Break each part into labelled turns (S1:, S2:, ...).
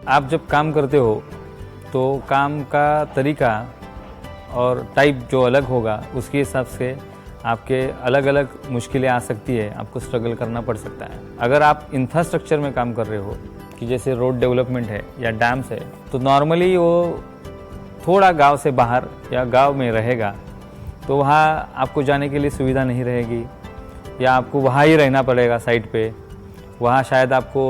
S1: आप जब काम करते हो तो काम का तरीका और टाइप जो अलग होगा उसके हिसाब से आपके अलग अलग मुश्किलें आ सकती है, आपको स्ट्रगल करना पड़ सकता है। अगर आप इंफ्रास्ट्रक्चर में काम कर रहे हो कि जैसे रोड डेवलपमेंट है या डैम्स है, तो नॉर्मली वो थोड़ा गांव से बाहर या गांव में रहेगा, तो वहाँ आपको जाने के लिए सुविधा नहीं रहेगी या आपको वहाँ ही रहना पड़ेगा साइट पे। वहाँ शायद आपको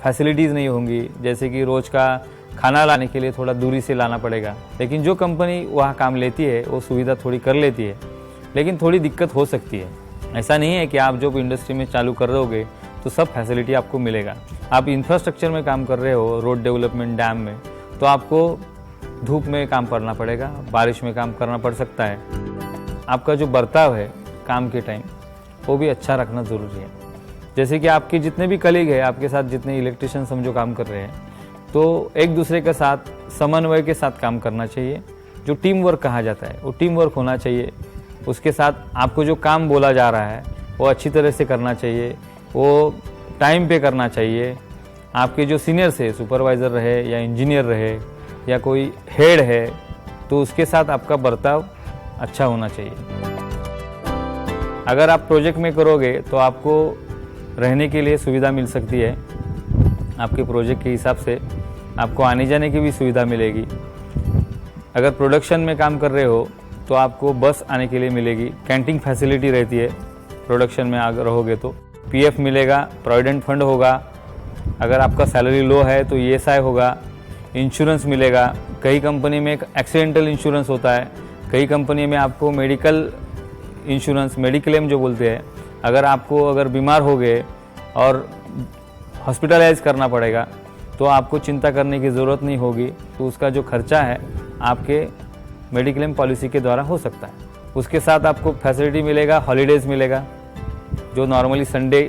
S1: फैसिलिटीज़ नहीं होंगी, जैसे कि रोज़ का खाना लाने के लिए थोड़ा दूरी से लाना पड़ेगा। लेकिन जो कंपनी वहाँ काम लेती है वो सुविधा थोड़ी कर लेती है, लेकिन थोड़ी दिक्कत हो सकती है। ऐसा नहीं है कि आप जो इंडस्ट्री में चालू कर दोगे तो सब फैसिलिटी आपको मिलेगा। आप इंफ्रास्ट्रक्चर में काम कर रहे हो, रोड डेवलपमेंट, डैम में, तो आपको धूप में काम करना पड़ेगा, बारिश में काम करना पड़ सकता है। आपका जो बर्ताव है काम के टाइम वो भी अच्छा रखना ज़रूरी है। जैसे कि आपके जितने भी कलीग हैं, आपके साथ जितने इलेक्ट्रिशियन समझो काम कर रहे हैं, तो एक दूसरे के साथ समन्वय के साथ काम करना चाहिए। जो टीम वर्क कहा जाता है वो टीम वर्क होना चाहिए। उसके साथ आपको जो काम बोला जा रहा है वो अच्छी तरह से करना चाहिए, वो टाइम पे करना चाहिए। आपके जो सीनियर्स है, सुपरवाइज़र रहे या इंजीनियर रहे या कोई हेड है, तो उसके साथ आपका बर्ताव अच्छा होना चाहिए। अगर आप प्रोजेक्ट में करोगे तो आपको रहने के लिए सुविधा मिल सकती है। आपके प्रोजेक्ट के हिसाब से आपको आने जाने की भी सुविधा मिलेगी। अगर प्रोडक्शन में काम कर रहे हो तो आपको बस आने के लिए मिलेगी, कैंटीन फैसिलिटी रहती है। प्रोडक्शन में अगर रहोगे तो पीएफ मिलेगा, प्रोविडेंट फंड होगा। अगर आपका सैलरी लो है तो ईएसआई होगा, इंश्योरेंस मिलेगा। कई कंपनी में एक्सीडेंटल इंश्योरेंस होता है, कई कंपनी में आपको मेडिकल इंश्योरेंस, मेडिक्लेम जो बोलते हैं, अगर बीमार हो गए और हॉस्पिटलाइज करना पड़ेगा तो आपको चिंता करने की ज़रूरत नहीं होगी। तो उसका जो खर्चा है आपके मेडिक्लेम पॉलिसी के द्वारा हो सकता है। उसके साथ आपको फैसिलिटी मिलेगा, हॉलीडेज़ मिलेगा, जो नॉर्मली संडे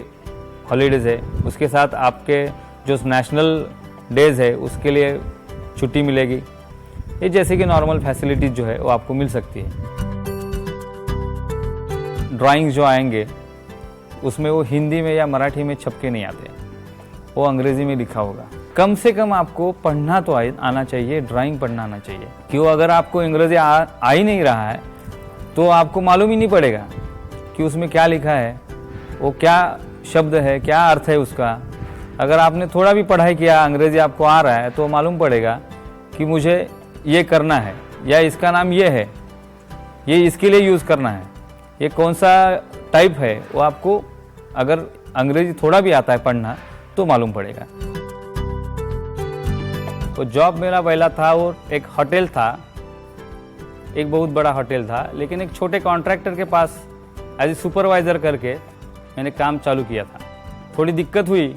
S1: हॉलीडेज़ है। उसके साथ आपके जो नेशनल डेज़ है उसके लिए छुट्टी मिलेगी। ये जैसे कि नॉर्मल फैसिलिटीज़ जो है वो आपको मिल सकती है। ड्राइंग्स जो आएंगे उसमें वो हिंदी में या मराठी में छप के नहीं आते, वो अंग्रेज़ी में लिखा होगा। कम से कम आपको पढ़ना तो आना चाहिए, ड्राइंग पढ़ना आना चाहिए। क्यों? अगर आपको अंग्रेज़ी आ ही नहीं रहा है तो आपको मालूम ही नहीं पड़ेगा कि उसमें क्या लिखा है, वो क्या शब्द है, क्या अर्थ है उसका। अगर आपने थोड़ा भी पढ़ाई किया, अंग्रेज़ी आपको आ रहा है, तो मालूम पड़ेगा कि मुझे ये करना है या इसका नाम ये है, ये इसके लिए यूज़ करना है, ये कौन सा टाइप है, वो आपको अगर अंग्रेज़ी थोड़ा भी आता है पढ़ना तो मालूम पड़ेगा। तो जॉब मेरा पहला था और एक होटल था, एक बहुत बड़ा होटल था, लेकिन एक छोटे कॉन्ट्रैक्टर के पास एज ए सुपरवाइज़र करके मैंने काम चालू किया था। थोड़ी दिक्कत हुई,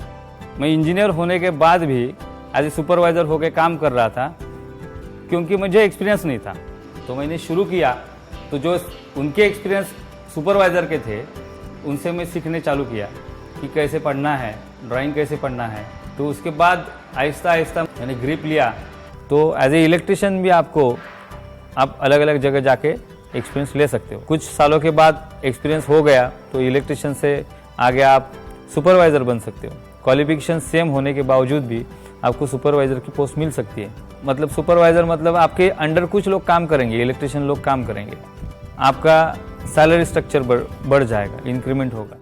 S1: मैं इंजीनियर होने के बाद भी एज ए सुपरवाइज़र होकर काम कर रहा था, क्योंकि मुझे एक्सपीरियंस नहीं था। तो मैंने शुरू किया, तो जो उनके एक्सपीरियंस सुपरवाइज़र के थे उनसे मैं सीखने चालू किया कि कैसे पढ़ना है, ड्राइंग कैसे पढ़ना है। तो उसके बाद आहिस्ता आहिस्ता मैंने ग्रिप लिया। तो एज ए इलेक्ट्रिशियन भी आप अलग अलग जगह जाके एक्सपीरियंस ले सकते हो। कुछ सालों के बाद एक्सपीरियंस हो गया तो इलेक्ट्रिशियन से आगे आप सुपरवाइज़र बन सकते हो। क्वालिफिकेशन सेम होने के बावजूद भी आपको सुपरवाइज़र की पोस्ट मिल सकती है। मतलब सुपरवाइज़र मतलब आपके अंडर कुछ लोग काम करेंगे, इलेक्ट्रिशियन लोग काम करेंगे, आपका सैलरी स्ट्रक्चर बढ़ जाएगा, इंक्रीमेंट होगा।